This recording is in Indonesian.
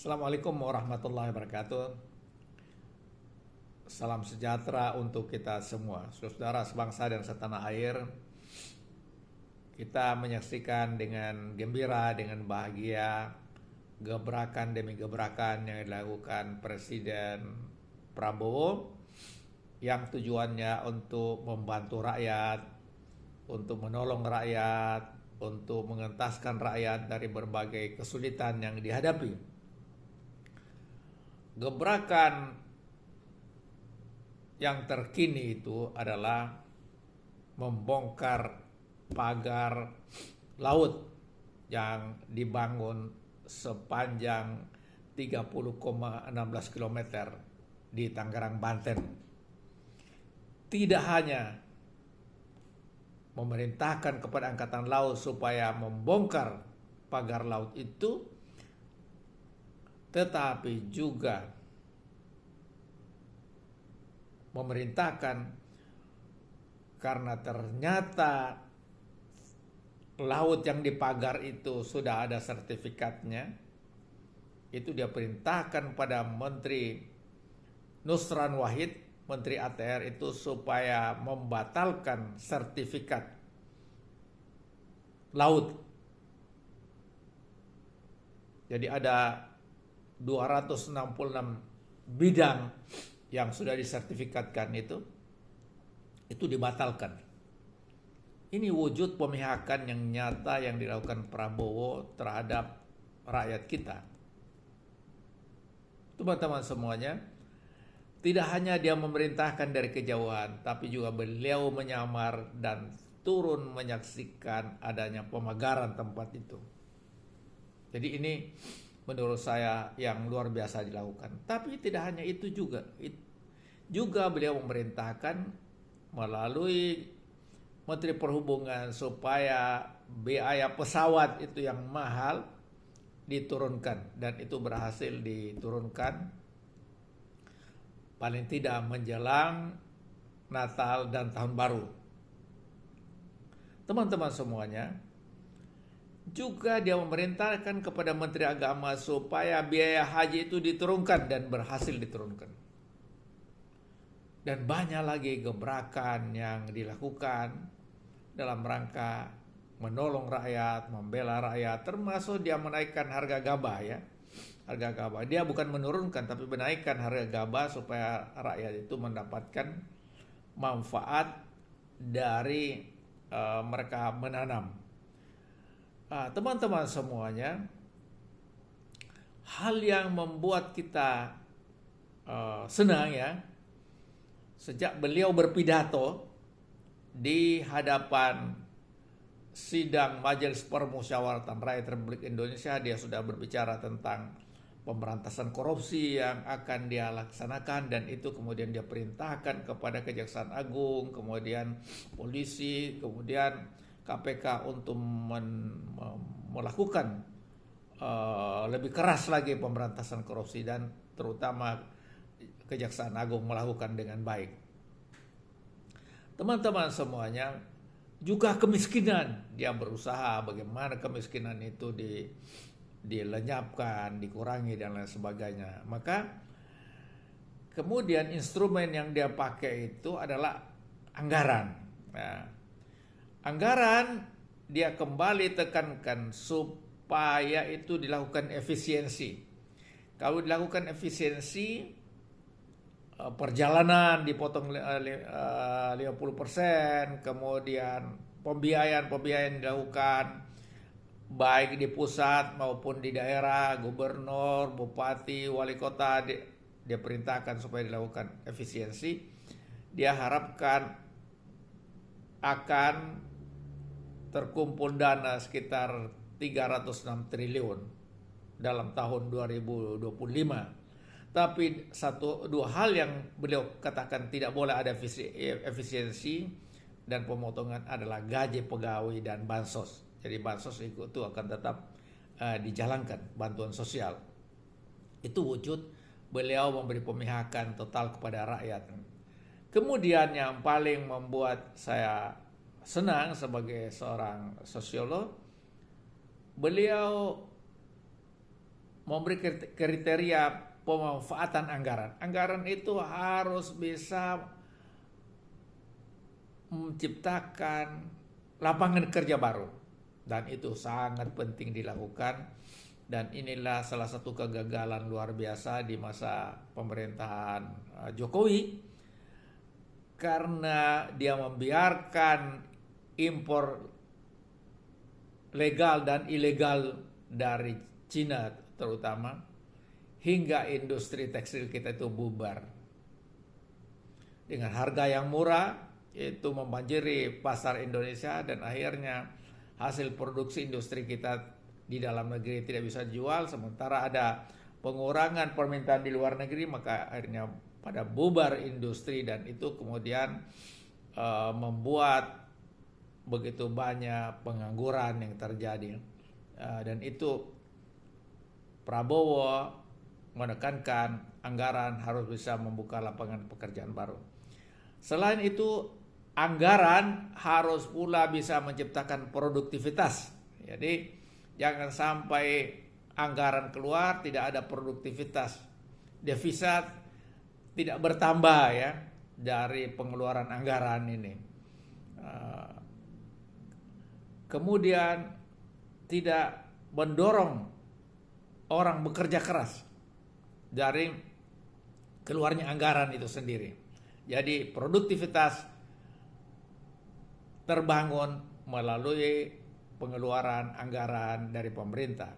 Assalamualaikum warahmatullahi wabarakatuh. Salam sejahtera untuk kita semua, saudara sebangsa dan setanah air. Kita menyaksikan dengan gembira, dengan bahagia gebrakan demi gebrakan yang dilakukan Presiden Prabowo yang tujuannya untuk membantu rakyat, untuk menolong rakyat, untuk mengentaskan rakyat dari berbagai kesulitan yang dihadapi. Gebrakan yang terkini itu adalah membongkar pagar laut yang dibangun sepanjang 30,16 km di Tangerang, Banten. Tidak hanya memerintahkan kepada Angkatan Laut supaya membongkar pagar laut itu, tetapi juga memerintahkan, karena ternyata laut yang dipagar itu sudah ada sertifikatnya, itu dia perintahkan pada Menteri Nusran Wahid, Menteri ATR itu, supaya membatalkan sertifikat laut. Jadi ada 266 bidang yang sudah disertifikatkan itu dibatalkan. Ini wujud pemihakan yang nyata yang dilakukan Prabowo terhadap rakyat kita. Teman-teman semuanya, tidak hanya dia memerintahkan dari kejauhan, tapi juga beliau menyamar dan turun menyaksikan adanya pemagaran tempat itu. Jadi ini menurut saya yang luar biasa dilakukan. Tapi tidak hanya itu juga. Juga beliau memerintahkan melalui Menteri Perhubungan supaya biaya pesawat itu yang mahal diturunkan, dan itu berhasil diturunkan paling tidak menjelang Natal dan Tahun Baru. Teman-teman semuanya, juga dia memerintahkan kepada Menteri Agama supaya biaya haji itu diturunkan, dan berhasil diturunkan. Dan banyak lagi gebrakan yang dilakukan dalam rangka menolong rakyat, membela rakyat, termasuk dia menaikkan harga gabah ya. Harga gabah. Dia bukan menurunkan tapi menaikkan harga gabah supaya rakyat itu mendapatkan manfaat dari mereka menanam. Teman-teman semuanya, hal yang membuat kita senang ya, sejak beliau berpidato di hadapan sidang Majelis Permusyawaratan Rakyat Republik Indonesia, dia sudah berbicara tentang pemberantasan korupsi yang akan dia laksanakan, dan itu kemudian dia perintahkan kepada Kejaksaan Agung, kemudian polisi, kemudian KPK untuk melakukan lebih keras lagi pemberantasan korupsi, dan terutama Kejaksaan Agung melakukan dengan baik. Teman-teman semuanya, juga kemiskinan, dia berusaha bagaimana kemiskinan itu dilenyapkan, dikurangi dan lain sebagainya. Maka kemudian instrumen yang dia pakai itu adalah anggaran. Nah, anggaran dia kembali tekankan supaya itu dilakukan efisiensi. Kalau dilakukan efisiensi, perjalanan dipotong 50%, kemudian pembiayaan dilakukan baik di pusat maupun di daerah, gubernur, bupati, wali kota, dia perintahkan supaya dilakukan efisiensi. Dia harapkan akan terkumpul dana sekitar 306 triliun dalam tahun 2025. Tapi dua hal yang beliau katakan tidak boleh ada efisiensi dan pemotongan adalah gaji pegawai dan bansos. Jadi bansos itu akan tetap dijalankan, bantuan sosial. Itu wujud beliau memberi pemihakan total kepada rakyat. Kemudian yang paling membuat saya senang sebagai seorang sosiolog, beliau memberi kriteria pemanfaatan anggaran. Anggaran itu harus bisa menciptakan lapangan kerja baru, dan itu sangat penting dilakukan. Dan inilah salah satu kegagalan luar biasa di masa pemerintahan Jokowi, karena dia membiarkan impor legal dan ilegal dari Cina terutama, hingga industri tekstil kita itu bubar. Dengan harga yang murah, itu membanjiri pasar Indonesia, dan akhirnya hasil produksi industri kita di dalam negeri tidak bisa dijual, sementara ada pengurangan permintaan di luar negeri, maka akhirnya pada bubar industri, dan itu kemudian membuat begitu banyak pengangguran yang terjadi. Dan itu Prabowo menekankan anggaran harus bisa membuka lapangan pekerjaan baru. Selain itu, anggaran harus pula bisa menciptakan produktivitas. Jadi jangan sampai anggaran keluar tidak ada produktivitas, devisa tidak bertambah ya dari pengeluaran anggaran ini. Kemudian tidak mendorong orang bekerja keras dari keluarnya anggaran itu sendiri. Jadi produktivitas terbangun melalui pengeluaran anggaran dari pemerintah.